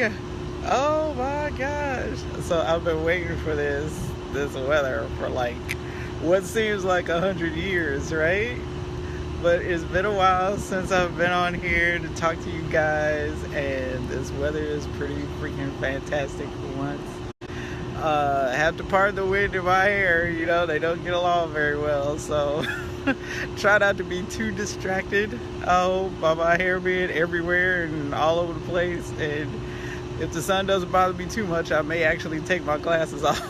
Hi! Oh my gosh! So I've been waiting for this weather for like what seems like 100 years, right? But it's been a while since I've been on here to talk to you guys, and this weather is pretty freaking fantastic for once. I have to part the wind in my hair, they don't get along very well, so try not to be too distracted by my hair being everywhere and all over the place. And if the sun doesn't bother me too much, I may actually take my glasses off.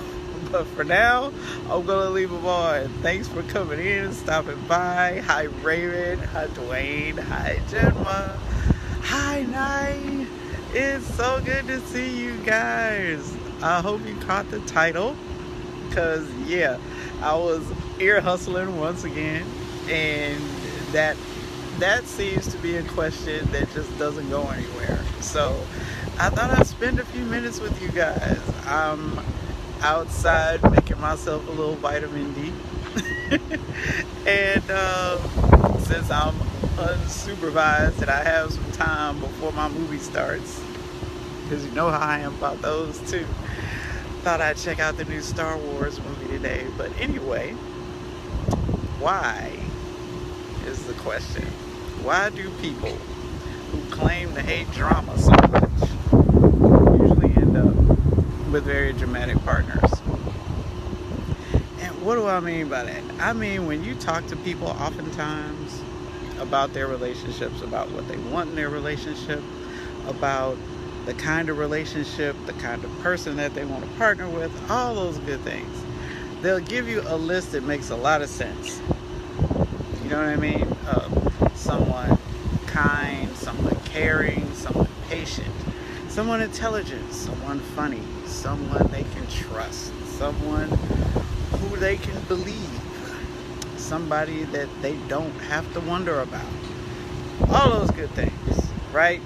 But for now, I'm going to leave them on. Thanks for coming in, stopping by. Hi, Raymond. Hi, Dwayne. Hi, Jenma. Hi, Nye. It's so good to see you guys. I hope you caught the title. Because, yeah, I was ear hustling once again. And that seems to be a question that just doesn't go anywhere. So I thought I'd spend a few minutes with you guys. I'm outside making myself a little vitamin D. And since I'm unsupervised and I have some time before my movie starts, because you know how I am about those too, thought I'd check out the new Star Wars movie today. But anyway, why is the question. Why do people who claim to hate drama so much usually end up with very dramatic partners? And what do I mean by that? I mean, when you talk to people oftentimes about their relationships, about what they want in their relationship, about the kind of relationship, the kind of person that they want to partner with, all those good things, they'll give you a list that makes a lot of sense. You know what I mean? Someone kind, someone caring, someone patient, someone intelligent, someone funny, someone they can trust, someone who they can believe, somebody that they don't have to wonder about. All those good things, right?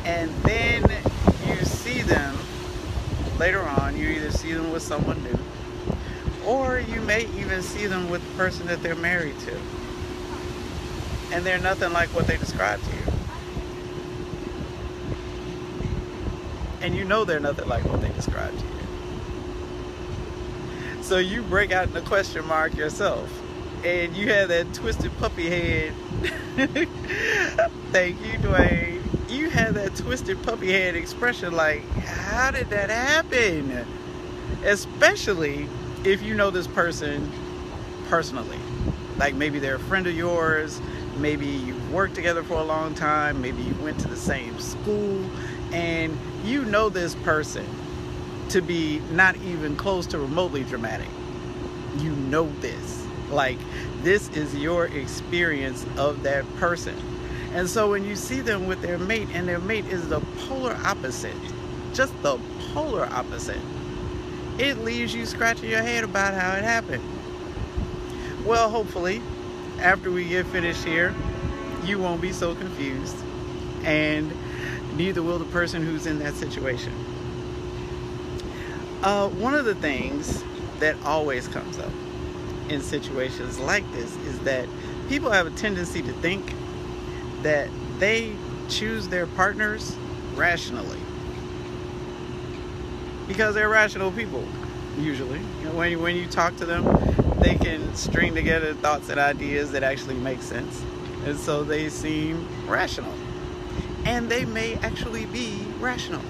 And then you see them later on, you either see them with someone new, or you may even see them with the person that they're married to. And they're nothing like what they describe to you. And you know they're nothing like what they describe to you. So you break out in a question mark yourself. And you have that twisted puppy head. Thank you, Dwayne. You have that twisted puppy head expression like, how did that happen? Especially if you know this person personally. Like maybe they're a friend of yours, maybe you've worked together for a long time, maybe you went to the same school, and you know this person to be not even close to remotely dramatic. You know this. Like, this is your experience of that person. And so when you see them with their mate, and their mate is the polar opposite, just the polar opposite, it leaves you scratching your head about how it happened. Well, hopefully, after we get finished here, you won't be so confused, and neither will the person who's in that situation. One of the things that always comes up in situations like this is that people have a tendency to think that they choose their partners rationally, because they're rational people usually. When you talk to them, they can string together thoughts and ideas that actually make sense, and so they seem rational, and they may actually be rational,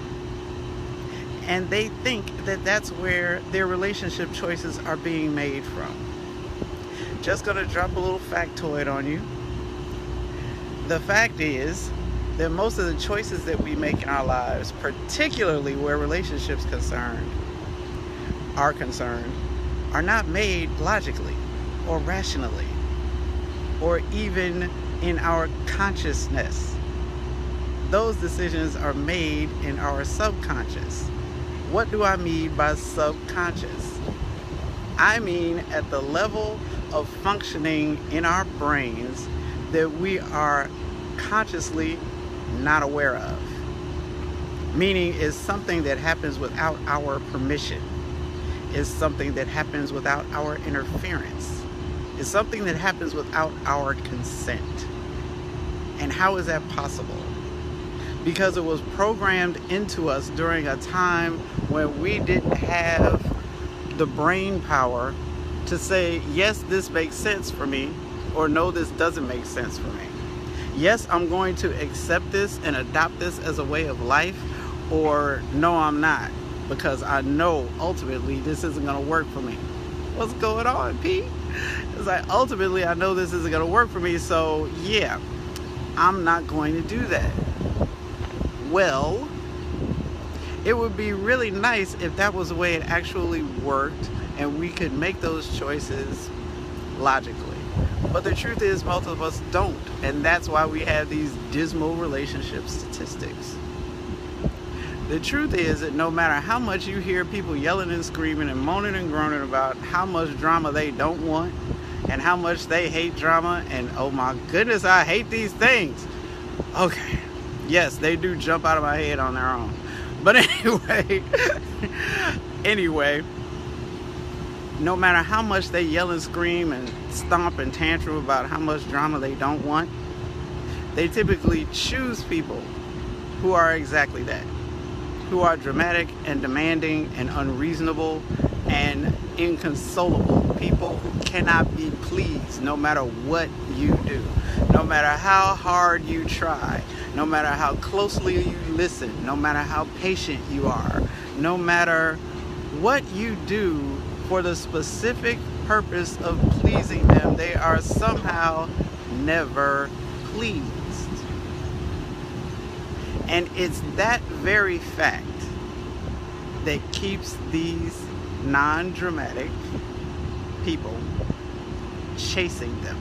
and they think that that's where their relationship choices are being made from. Just gonna drop a little factoid on you. The fact is that most of the choices that we make in our lives, particularly where relationships are concerned, are not made logically or rationally or even in our consciousness. Those decisions are made in our subconscious. What do I mean by subconscious? I mean at the level of functioning in our brains that we are consciously not aware of. Meaning it's something that happens without our permission. It's something that happens without our interference. It's something that happens without our consent. And how is that possible? because it was programmed into us during a time when we didn't have the brain power to say, yes, this makes sense for me, or no, this doesn't make sense for me. Yes, I'm going to accept this and adopt this as a way of life, or no, I'm not, because I know ultimately this isn't going to work for me. What's going on, Pete? It's like, ultimately, I know this isn't going to work for me, so yeah, I'm not going to do that. Well, it would be really nice if that was the way it actually worked and we could make those choices logically. But the truth is, most of us don't, and that's why we have these dismal relationship statistics. The truth is that no matter how much you hear people yelling and screaming and moaning and groaning about how much drama they don't want and how much they hate drama and, oh my goodness, I hate these things. Okay, yes, they do jump out of my head on their own. But anyway, no matter how much they yell and scream and stomp and tantrum about how much drama they don't want, they typically choose people who are exactly that. Who are dramatic and demanding and unreasonable and inconsolable. People who cannot be pleased no matter what you do, no matter how hard you try, no matter how closely you listen, no matter how patient you are, no matter what you do for the specific purpose of pleasing them, they are somehow never pleased. And it's that very fact that keeps these non-dramatic people chasing them.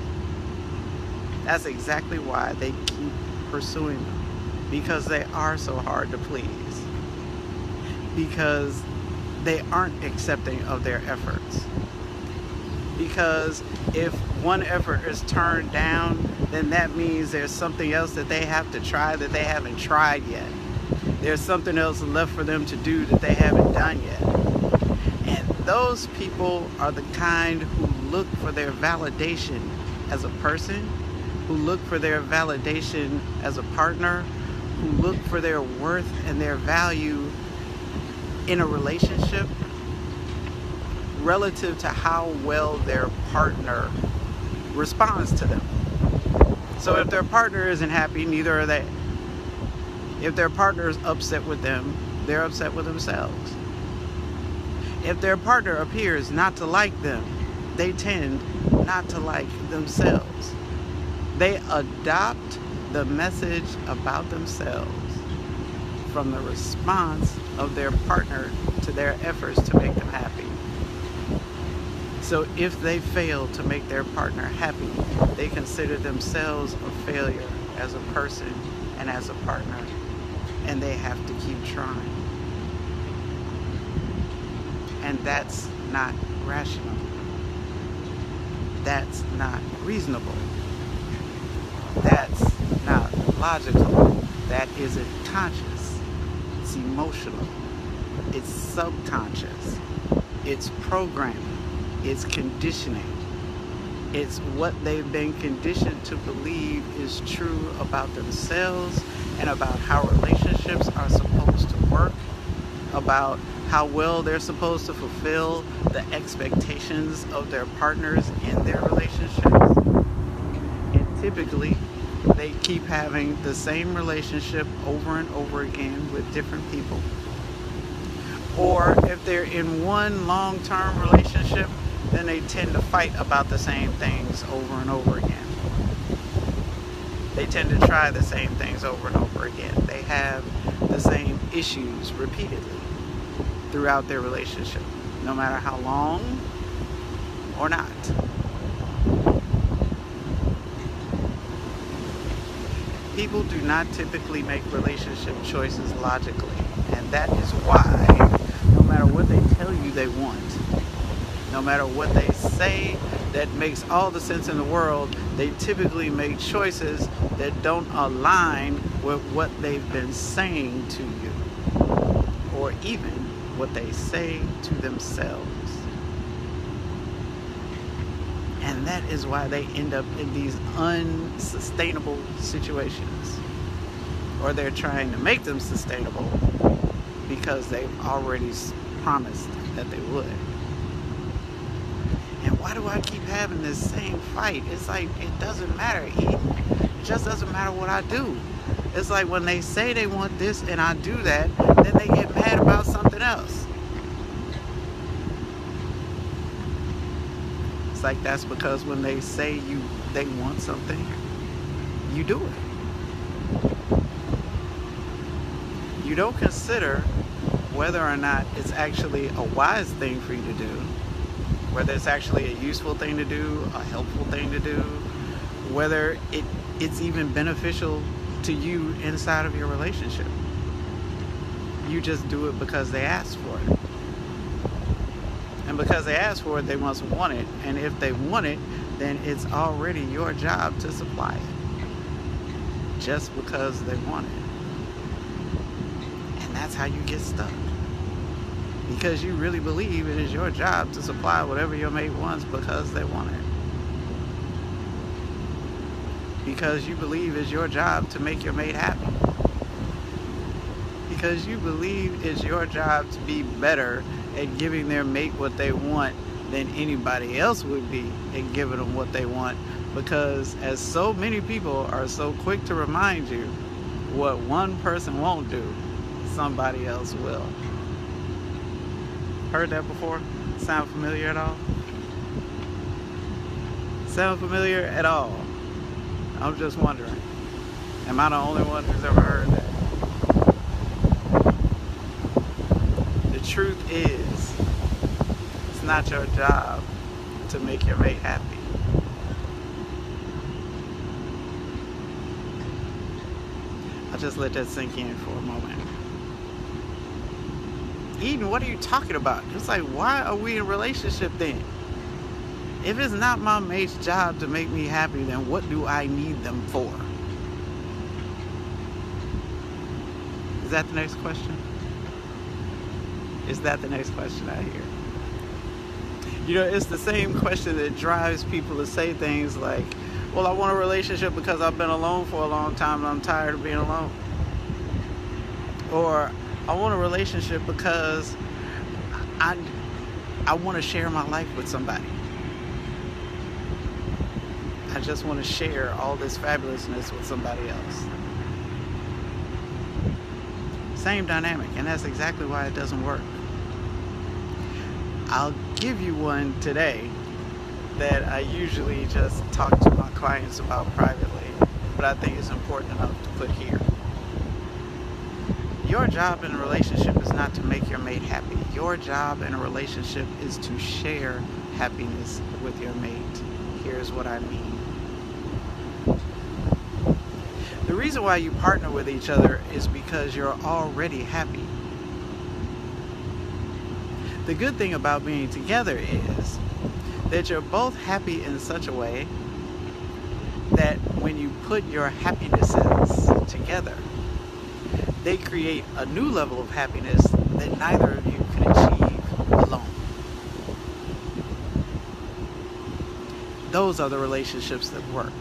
That's exactly why they keep pursuing them. Because they are so hard to please. Because they aren't accepting of their efforts. Because if one effort is turned down, then that means there's something else that they have to try that they haven't tried yet. There's something else left for them to do that they haven't done yet. And those people are the kind who look for their validation as a person, who look for their validation as a partner, who look for their worth and their value in a relationship relative to how well their partner responds to them. So if their partner isn't happy, neither are they. If their partner is upset with them, they're upset with themselves. If their partner appears not to like them, they tend not to like themselves. They adopt the message about themselves from the response of their partner to their efforts to make them happy. So if they fail to make their partner happy, they consider themselves a failure as a person and as a partner, and they have to keep trying. And that's not rational. That's not reasonable. That's not logical. That isn't conscious. It's emotional. It's subconscious. It's programming. It's conditioning. It's what they've been conditioned to believe is true about themselves and about how relationships are supposed to work, about how well they're supposed to fulfill the expectations of their partners in their relationships. And typically, they keep having the same relationship over and over again with different people. Or if they're in one long-term relationship, then they tend to fight about the same things over and over again. They tend to try the same things over and over again. They have the same issues repeatedly throughout their relationship, no matter how long or not. People do not typically make relationship choices logically, and that is why no matter what they tell you they want, no matter what they say that makes all the sense in the world, they typically make choices that don't align with what they've been saying to you, or even what they say to themselves. And that is why they end up in these unsustainable situations, or they're trying to make them sustainable because they've already promised that they would. And why do I keep having this same fight? It's like, it doesn't matter, Eden. It just doesn't matter what I do. It's like when they say they want this and I do that, then they get mad about something else. It's like that's because when they say they want something, you do it. You don't consider whether or not it's actually a wise thing for you to do, whether it's actually a useful thing to do, a helpful thing to do, whether it's even beneficial to you inside of your relationship. You just do it because they asked for it. And because they asked for it, they must want it. And if they want it, then it's already your job to supply it. Just because they want it. And that's how you get stuck. Because you really believe it is your job to supply whatever your mate wants because they want it. Because you believe it's your job to make your mate happy. Because you believe it's your job to be better at giving their mate what they want than anybody else would be at giving them what they want. Because as so many people are so quick to remind you, what one person won't do, somebody else will. Heard that before? Sound familiar at all? Sound familiar at all? I'm just wondering. Am I the only one who's ever heard that? The truth is, it's not your job to make your mate happy. I'll just let that sink in for a moment. Eden, what are you talking about? It's like, why are we in a relationship then? If it's not my mate's job to make me happy, then what do I need them for? Is that the next question? Is that the next question I hear? You know, it's the same question that drives people to say things like, well, I want a relationship because I've been alone for a long time and I'm tired of being alone. Or, I want a relationship because I want to share my life with somebody. I just want to share all this fabulousness with somebody else. Same dynamic, and that's exactly why it doesn't work. I'll give you one today that I usually just talk to my clients about privately, but I think it's important enough to put here. Your job in a relationship is not to make your mate happy. Your job in a relationship is to share happiness with your mate. Here's what I mean. The reason why you partner with each other is because you're already happy. The good thing about being together is that you're both happy in such a way that when you put your happinesses together, they create a new level of happiness that neither of you can achieve alone. Those are the relationships that work.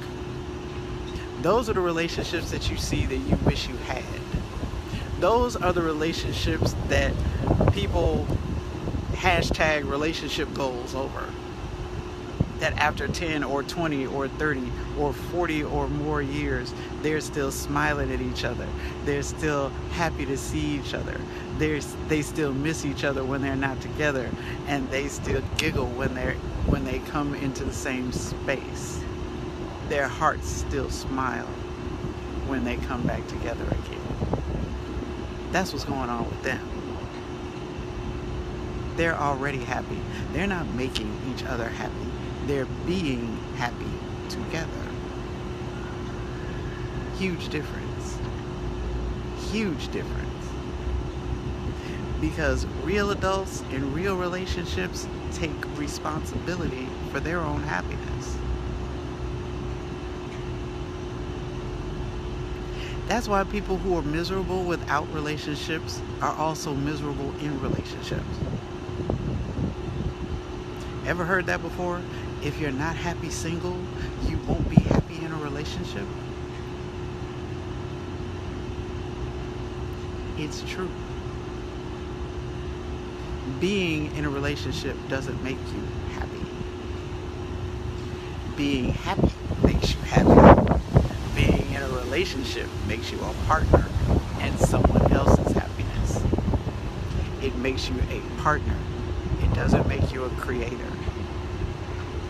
Those are the relationships that you see that you wish you had. Those are the relationships that people hashtag relationship goals over. That after 10 or 20 or 30 or 40 or more years, they're still smiling at each other. They're still happy to see each other. They still miss each other when they're not together, and they still giggle when they come into the same space. Their hearts still smile when they come back together again. That's what's going on with them. They're already happy. They're not making each other happy. They're being happy together. Huge difference. Huge difference. Because real adults in real relationships take responsibility for their own happiness. That's why people who are miserable without relationships are also miserable in relationships. Ever heard that before? If you're not happy single, you won't be happy in a relationship. It's true. Being in a relationship doesn't make you happy. Being happy makes you happy. Being in a relationship makes you a partner in someone else's happiness. It makes you a partner. It doesn't make you a creator.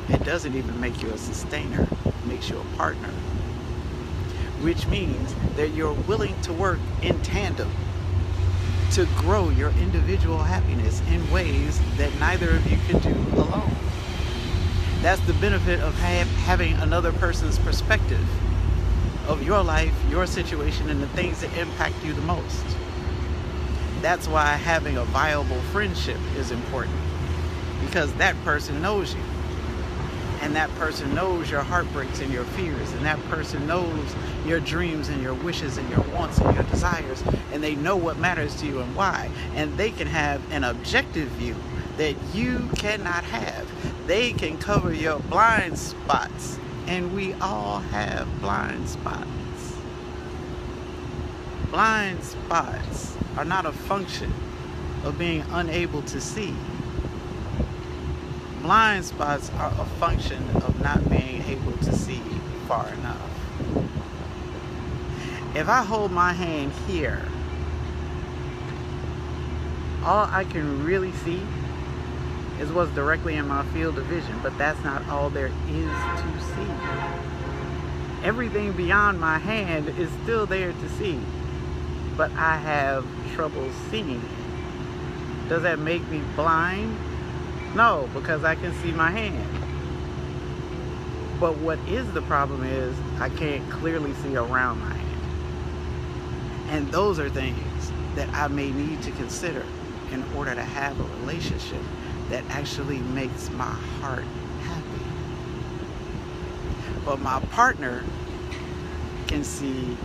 It doesn't even make you a sustainer. It makes you a partner. Which means that you're willing to work in tandem to grow your individual happiness in ways that neither of you can do alone. That's the benefit of having another person's perspective of your life, your situation, and the things that impact you the most. That's why having a viable friendship is important, because that person knows you. And that person knows your heartbreaks and your fears. And that person knows your dreams and your wishes and your wants and your desires. And they know what matters to you and why. And they can have an objective view that you cannot have. They can cover your blind spots. And we all have blind spots. Blind spots are not a function of being unable to see. Blind spots are a function of not being able to see far enough. If I hold my hand here, all I can really see is what's directly in my field of vision, but that's not all there is to see. Everything beyond my hand is still there to see, but I have trouble seeing it. Does that make me blind? No, because I can see my hand. But what is the problem is I can't clearly see around my hand. And those are things that I may need to consider in order to have a relationship that actually makes my heart happy. But my partner can see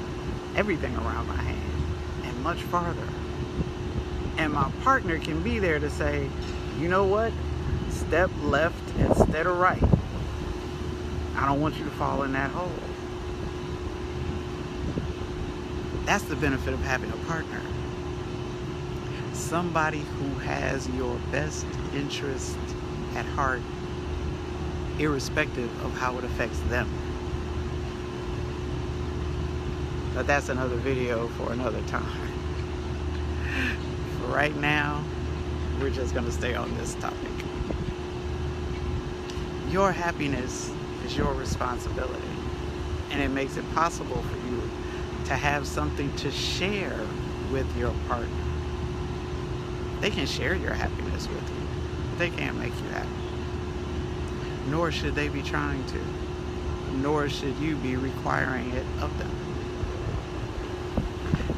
everything around my hand and much farther. And my partner can be there to say, you know what? Step left instead of right. I don't want you to fall in that hole. That's the benefit of having a partner. Somebody who has your best interest at heart, irrespective of how it affects them. But that's another video for another time. For right now, we're just going to stay on this topic. Your happiness is your responsibility, and it makes it possible for you to have something to share with your partner. They can share your happiness with you, but they can't make you happy. Nor should they be trying to. Nor should you be requiring it of them.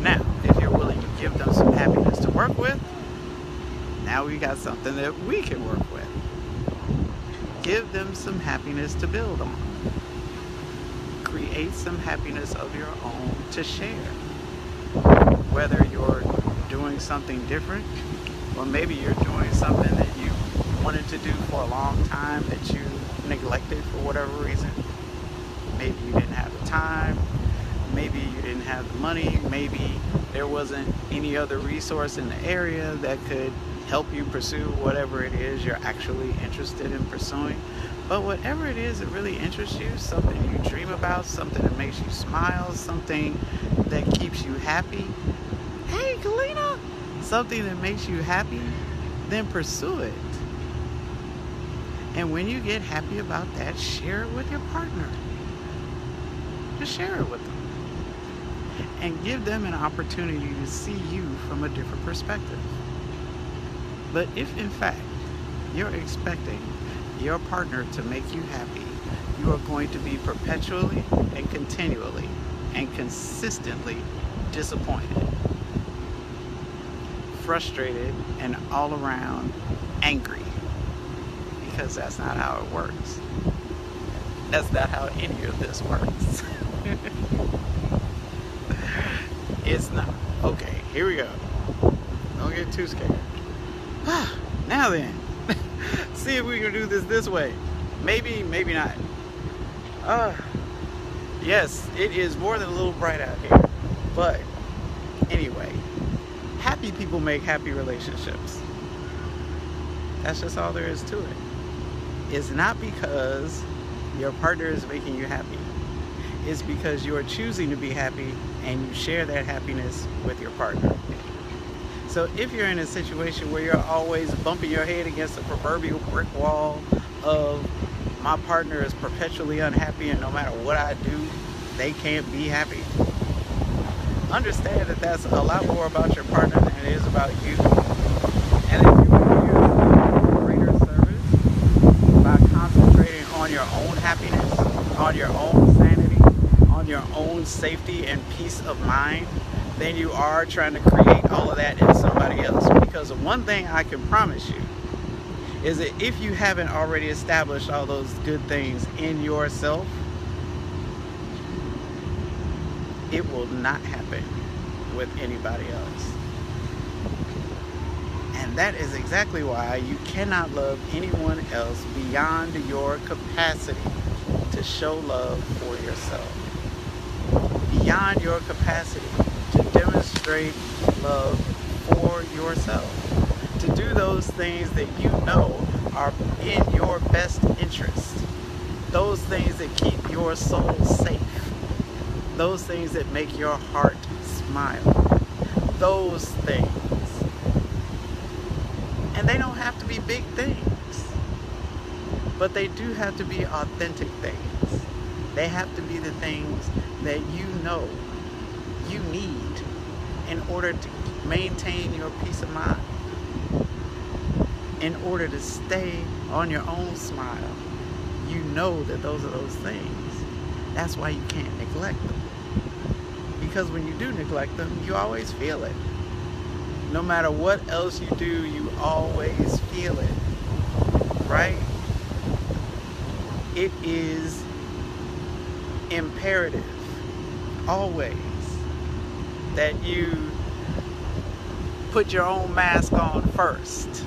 Now, if you're willing to give them some happiness to work with, now we got something that we can work with. Give them some happiness to build on. Create some happiness of your own to share. Whether you're doing something different, or maybe you're doing something that you wanted to do for a long time that you neglected for whatever reason. Maybe you didn't have the time. Maybe you didn't have the money. Maybe there wasn't any other resource in the area that could help you pursue whatever it is you're actually interested in pursuing. But whatever it is that really interests you, something you dream about, something that makes you smile, something that keeps you happy. Hey, Kalina! Something that makes you happy, then pursue it. And when you get happy about that, share it with your partner. Just share it with them. And give them an opportunity to see you from a different perspective. But if in fact you're expecting your partner to make you happy, you are going to be perpetually and continually and consistently disappointed, frustrated, and all around angry, because that's not how it works. That's not how any of this works. It's not. Okay, here we go. Don't get too scared. Now then, see if we can do this way. Maybe, maybe not. Yes, it is more than a little bright out here. But anyway, Happy people make happy relationships. That's just all there is to it. It's not because your partner is making you happy. It's because you are choosing to be happy and you share that happiness with your partner. So if you're in a situation where you're always bumping your head against the proverbial brick wall of my partner is perpetually unhappy and no matter what I do, they can't be happy, understand that that's a lot more about your partner than it is about you. And if you want to do a greater service by concentrating on your own happiness, on your own sanity, on your own safety and peace of mind, then you are trying to create all of that in somebody else. Because one thing I can promise you is that if you haven't already established all those good things in yourself, it will not happen with anybody else. And that is exactly why you cannot love anyone else beyond your capacity to show love for yourself. Beyond your capacity to demonstrate love for yourself. To do those things that you know are in your best interest. Those things that keep your soul safe. Those things that make your heart smile. Those things. And they don't have to be big things. But they do have to be authentic things. They have to be the things that you know you need in order to maintain your peace of mind. In order to stay on your own smile. You know that those are those things. That's why you can't neglect them. Because when you do neglect them, you always feel it. No matter what else you do, you always feel it. Right? It is imperative, always, that you put your own mask on first.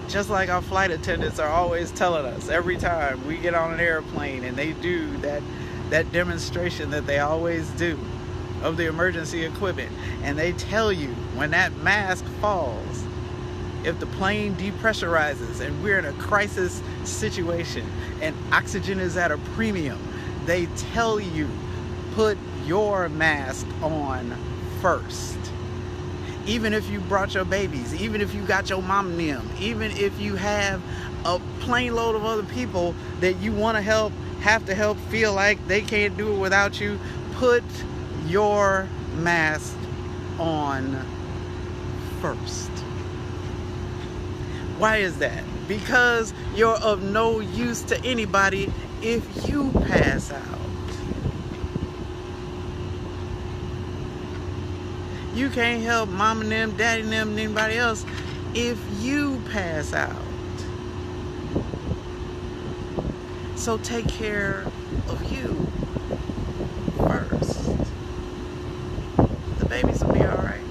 Just like our flight attendants are always telling us every time we get on an airplane and they do that demonstration that they always do of the emergency equipment, and they tell you when that mask falls, if the plane depressurizes and we're in a crisis situation and oxygen is at a premium, they tell you put your mask on first. Even if you brought your babies, even if you got your mom and them, even if you have a plane load of other people that you want to have to help feel like they can't do it without you, put your mask on first. Why is that? Because you're of no use to anybody if you pass out. You can't help mom and them, daddy and them, and anybody else if you pass out. So take care of you first. The babies will be alright.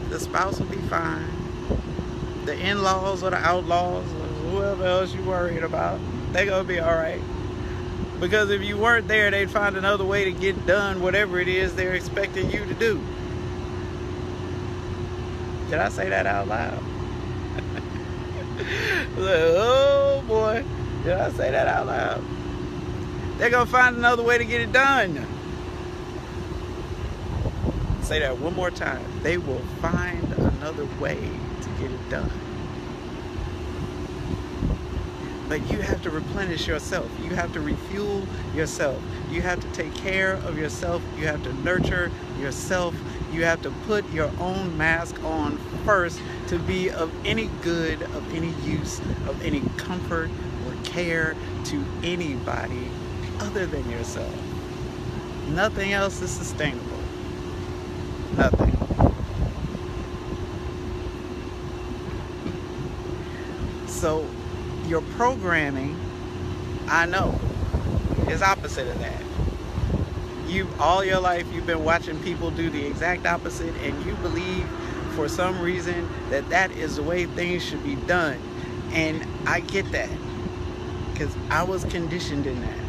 The spouse will be fine. The in-laws or the outlaws or whoever else you're worried about, they're going to be alright. Because if you weren't there, they'd find another way to get done whatever it is they're expecting you to do. Did I say that out loud? Oh boy, did I say that out loud? They're going to find another way to get it done. Say that one more time. They will find another way to get it done. But you have to replenish yourself. You have to refuel yourself. You have to take care of yourself. You have to nurture yourself. You have to put your own mask on first to be of any good, of any use, of any comfort or care to anybody other than yourself. Nothing else is sustainable. Nothing. So your programming, I know, is opposite of that. All your life you've been watching people do the exact opposite, and you believe for some reason that is the way things should be done. And I get that, because I was conditioned in that.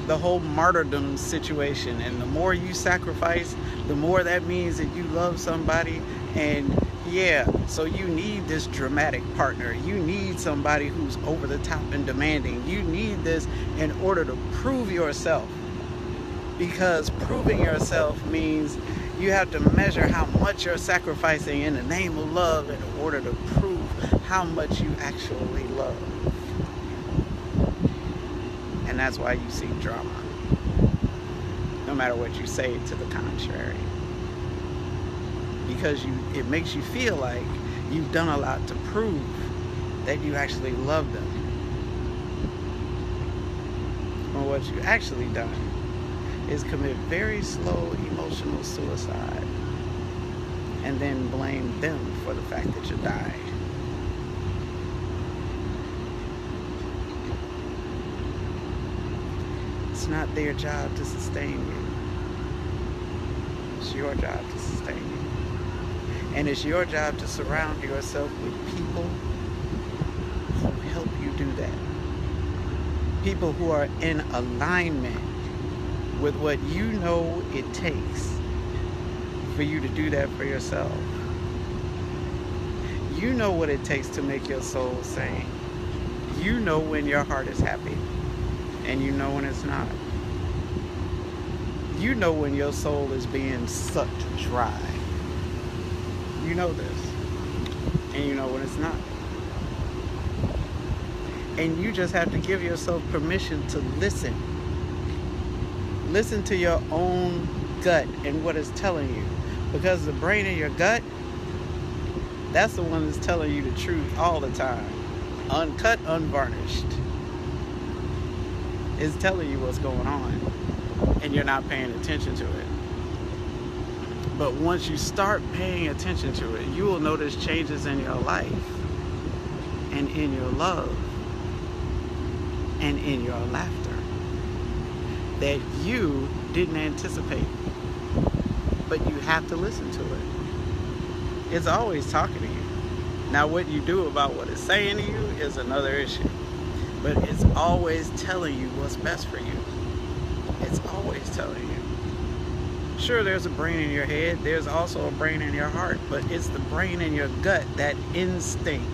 the whole martyrdom situation. And the more you sacrifice, the more that means that you love somebody. And yeah, so you need this dramatic partner. You need somebody who's over the top and demanding. You need this in order to prove yourself. Because proving yourself means you have to measure how much you're sacrificing in the name of love in order to prove how much you actually love. And that's why you see drama, no matter what you say to the contrary. Because it makes you feel like you've done a lot to prove that you actually love them. Or what you actually done is commit very slow emotional suicide and then blame them for the fact that you died. It's not their job to sustain you. It's your job to sustain you. And it's your job to surround yourself with people who help you do that. People who are in alignment with what you know it takes for you to do that for yourself. You know what it takes to make your soul sane. You know when your heart is happy, and you know when it's not. You know when your soul is being sucked dry. You know this. And you know when it's not. And you just have to give yourself permission to listen. Listen to your own gut and what it's telling you. Because the brain in your gut, that's the one that's telling you the truth all the time. Uncut, unvarnished. It's telling you what's going on. And you're not paying attention to it. But once you start paying attention to it, you will notice changes in your life. And in your love. And in your laughter. That you didn't anticipate. But you have to listen to it. It's always talking to you. Now what you do about what it's saying to you is another issue. But it's always telling you what's best for you. It's always telling you. Sure, there's a brain in your head. There's also a brain in your heart. But it's the brain in your gut, that instinct,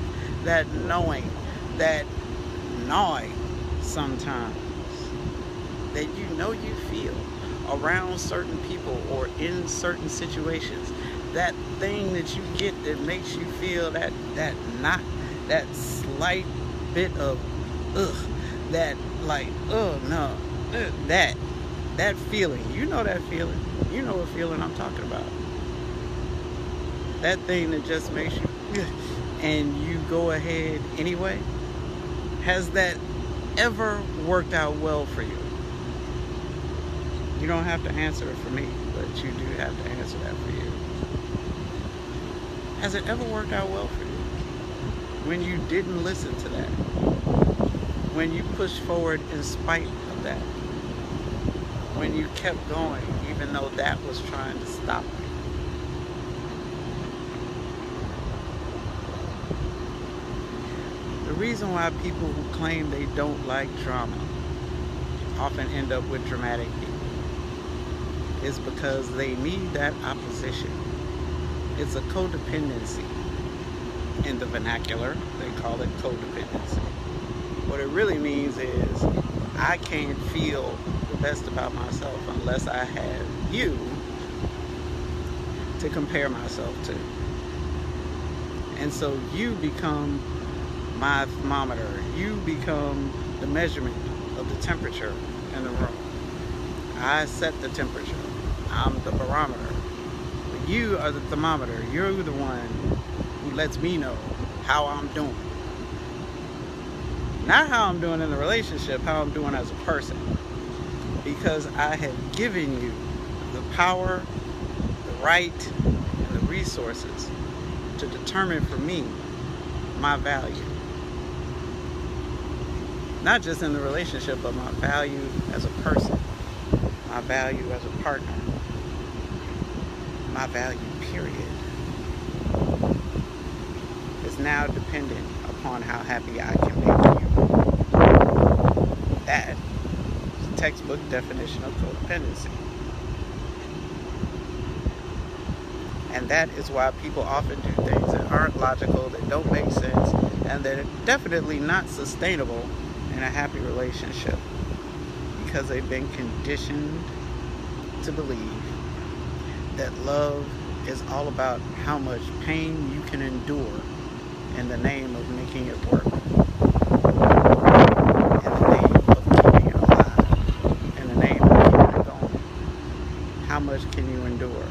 that knowing, that gnawing sometimes, that you know you feel around certain people or in certain situations. That thing that you get that makes you feel that not that slight bit of that like no, that feeling. You know that feeling. You know what feeling I'm talking about. That thing that just makes you and you go ahead anyway. Has that ever worked out well for you? You don't have to answer it for me, but you do have to answer that for you. Has it ever worked out well for you? When you didn't listen to that? When you pushed forward in spite of that? When you kept going even though that was trying to stop you? The reason why people who claim they don't like drama often end up with dramatic people is because they need that opposition. It's a codependency. In the vernacular, they call it codependency. What it really means is I can't feel the best about myself unless I have you to compare myself to. And so you become my thermometer. You become the measurement of the temperature in the room. I set the temperature. I'm the barometer. But you are the thermometer. You're the one who lets me know how I'm doing. Not how I'm doing in the relationship, how I'm doing as a person. Because I have given you the power, the right, and the resources to determine for me my value. Not just in the relationship, but my value as a person. My value as a partner. My value, period, is now dependent upon how happy I can make you. That is textbook definition of codependency. And that is why people often do things that aren't logical, that don't make sense, and that are definitely not sustainable in a happy relationship, because they've been conditioned to believe that love is all about how much pain you can endure in the name of making it work, in the name of keeping it alive, in the name of keeping it going. How much can you endure?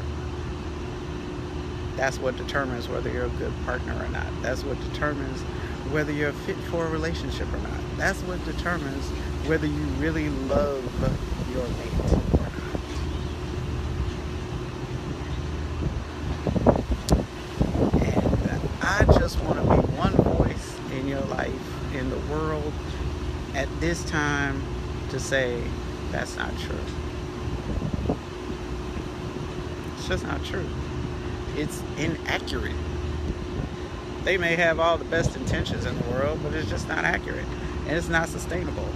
That's what determines whether you're a good partner or not. That's what determines whether you're fit for a relationship or not. That's what determines whether you really love your mate or not. And I just want to be one voice in your life, in the world, at this time, to say that's not true. It's just not true. It's inaccurate. They may have all the best intentions in the world, but it's just not accurate. And it's not sustainable.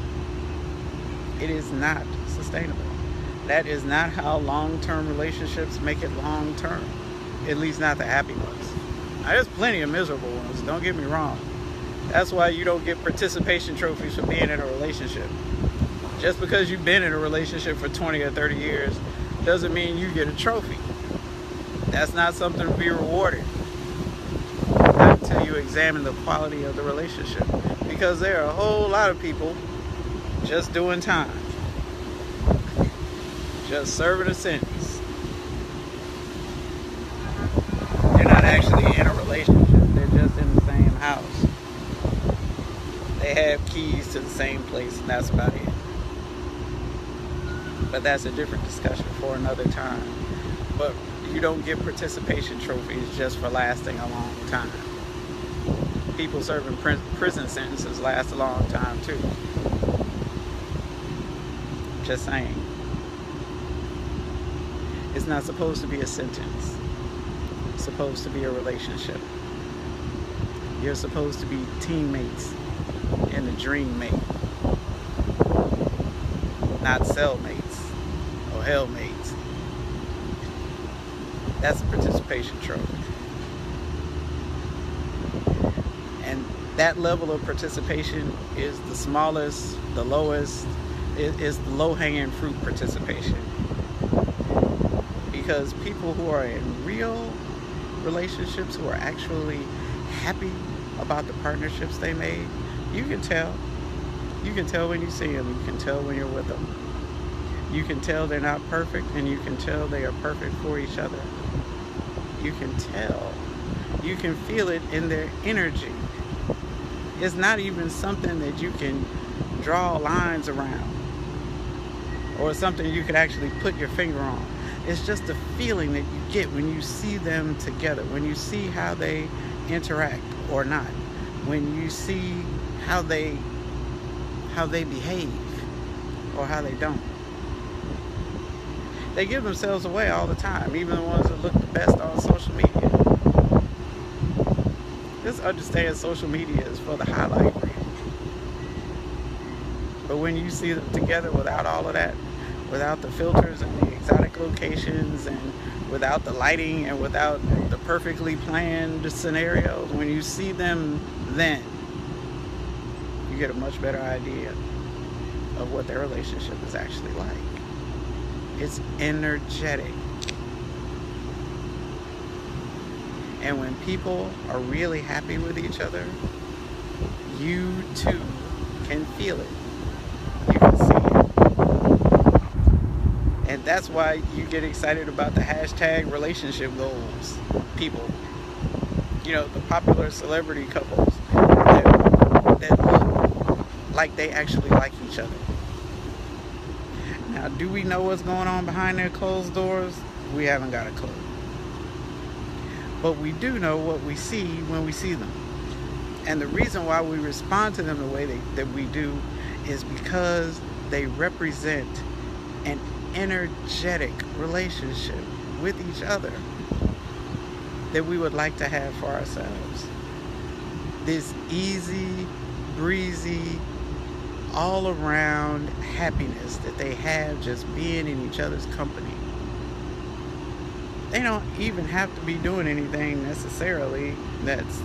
It is not sustainable. That is not how long-term relationships make it long-term. At least not the happy ones. Now, there's plenty of miserable ones, don't get me wrong. That's why you don't get participation trophies for being in a relationship. Just because you've been in a relationship for 20 or 30 years doesn't mean you get a trophy. That's not something to be rewarded. Not until you examine the quality of the relationship. Because there are a whole lot of people just doing time. Just serving a sentence. They're not actually in a relationship. They're just in the same house. They have keys to the same place, and that's about it. But that's a different discussion for another time. But you don't get participation trophies just for lasting a long time. People serving prison sentences last a long time too. Just saying. It's not supposed to be a sentence. It's supposed to be a relationship. You're supposed to be teammates and a dream mate. Not cellmates or hellmates. That's a participation trophy. And that level of participation is the smallest, the lowest, is the low-hanging fruit participation. Because people who are in real relationships, who are actually happy about the partnerships they made, you can tell. You can tell when you see them. You can tell when you're with them. You can tell they're not perfect, and you can tell they are perfect for each other. You can tell. You can feel it in their energy. It's not even something that you can draw lines around or something you could actually put your finger on. It's just a feeling that you get when you see them together, when you see how they interact or not, when you see how they behave or how they don't. They give themselves away all the time, even the ones that look the best on social media. Just understand social media is for the highlight reel. But when you see them together without all of that, without the filters and the exotic locations and without the lighting and without the perfectly planned scenarios, when you see them then, you get a much better idea of what their relationship is actually like. It's energetic. And when people are really happy with each other, you too can feel it. You can see it. And that's why you get excited about the hashtag relationship goals. People. You know, the popular celebrity couples that look like they actually like each other. Now, do we know what's going on behind their closed doors? We haven't got a clue. But we do know what we see when we see them. And the reason why we respond to them the way that we do is because they represent an energetic relationship with each other that we would like to have for ourselves. This easy, breezy, all around happiness that they have just being in each other's company. They don't even have to be doing anything necessarily that's,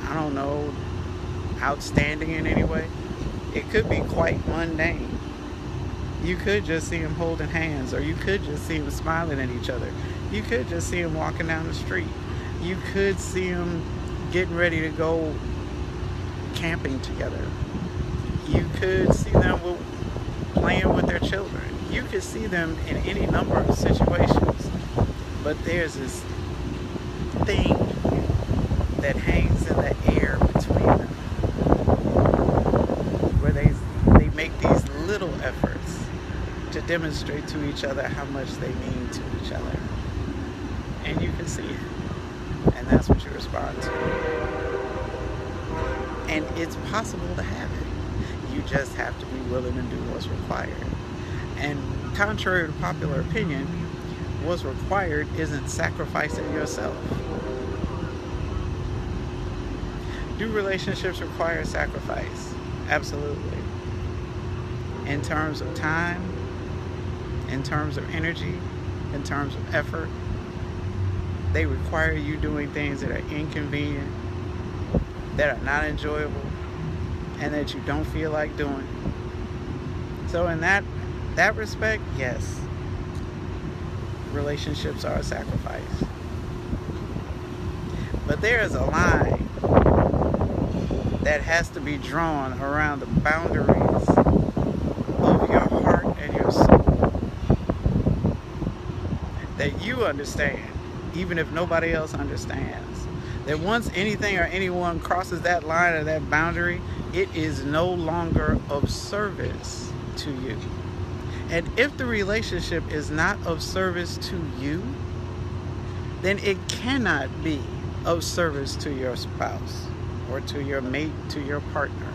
I don't know, outstanding in any way. It could be quite mundane. You could just see them holding hands, or you could just see them smiling at each other. You could just see them walking down the street. You could see them getting ready to go camping together. You could see them playing with their children. You could see them in any number of situations. But there's this thing that hangs in the air between them, where they make these little efforts to demonstrate to each other how much they mean to each other. And you can see it. And that's what you respond to. And it's possible to have it. You just have to be willing to do what's required. And contrary to popular opinion, what's required isn't sacrificing yourself. Do relationships require sacrifice? Absolutely. In terms of time, in terms of energy, in terms of effort, they require you doing things that are inconvenient, that are not enjoyable, and that you don't feel like doing. So in that respect, yes, relationships are a sacrifice. But there is a line that has to be drawn around the boundaries of your heart and your soul, that you understand, even if nobody else understands. That once anything or anyone crosses that line or that boundary, it is no longer of service to you. And if the relationship is not of service to you, then it cannot be of service to your spouse or to your mate, to your partner.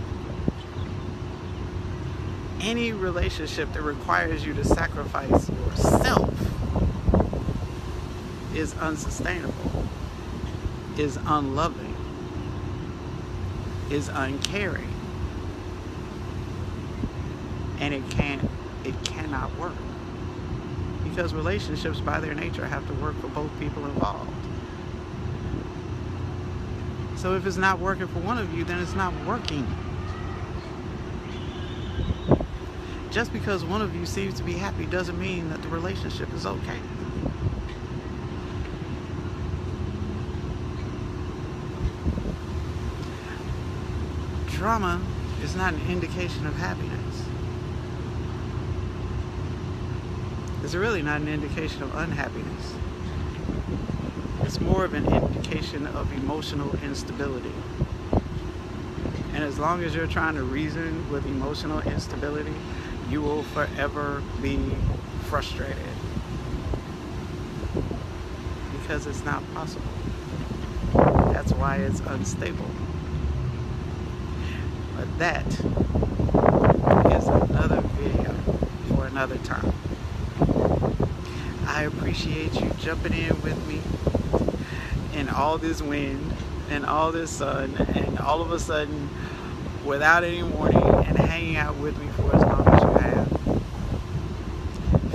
Any relationship that requires you to sacrifice yourself is unsustainable, is unloving, is uncaring, and it cannot work, because relationships by their nature have to work for both people involved. So if it's not working for one of you, then it's not working. Just because one of you seems to be happy doesn't mean that the relationship is okay. Drama is not an indication of happiness. It's really not an indication of unhappiness. It's more of an indication of emotional instability. And as long as you're trying to reason with emotional instability, you will forever be frustrated, because it's not possible. That's why it's unstable. But that is another video for another time. I appreciate you jumping in with me in all this wind and all this sun, and all of a sudden, without any warning, and hanging out with me for as long as you have.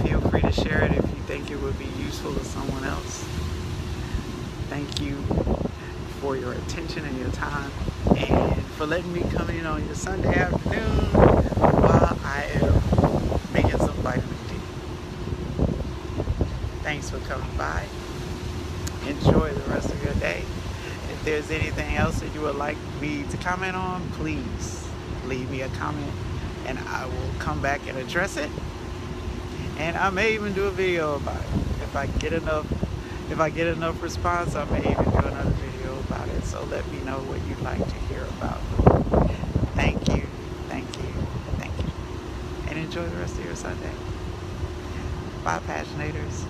Feel free to share it if you think it would be useful to someone else. Thank you for your attention and your time, and for letting me come in on your Sunday afternoon while I am making some vitamin D. Thanks for coming by. Enjoy the rest of your day. If there's anything else that you would like me to comment on, please leave me a comment and I will come back and address it. And I may even do a video about it. If I get enough response, I may even do another video about it. So let me know what you'd like to hear about. Thank you, thank you, thank you. And enjoy the rest of your Sunday. Bye, Passionators.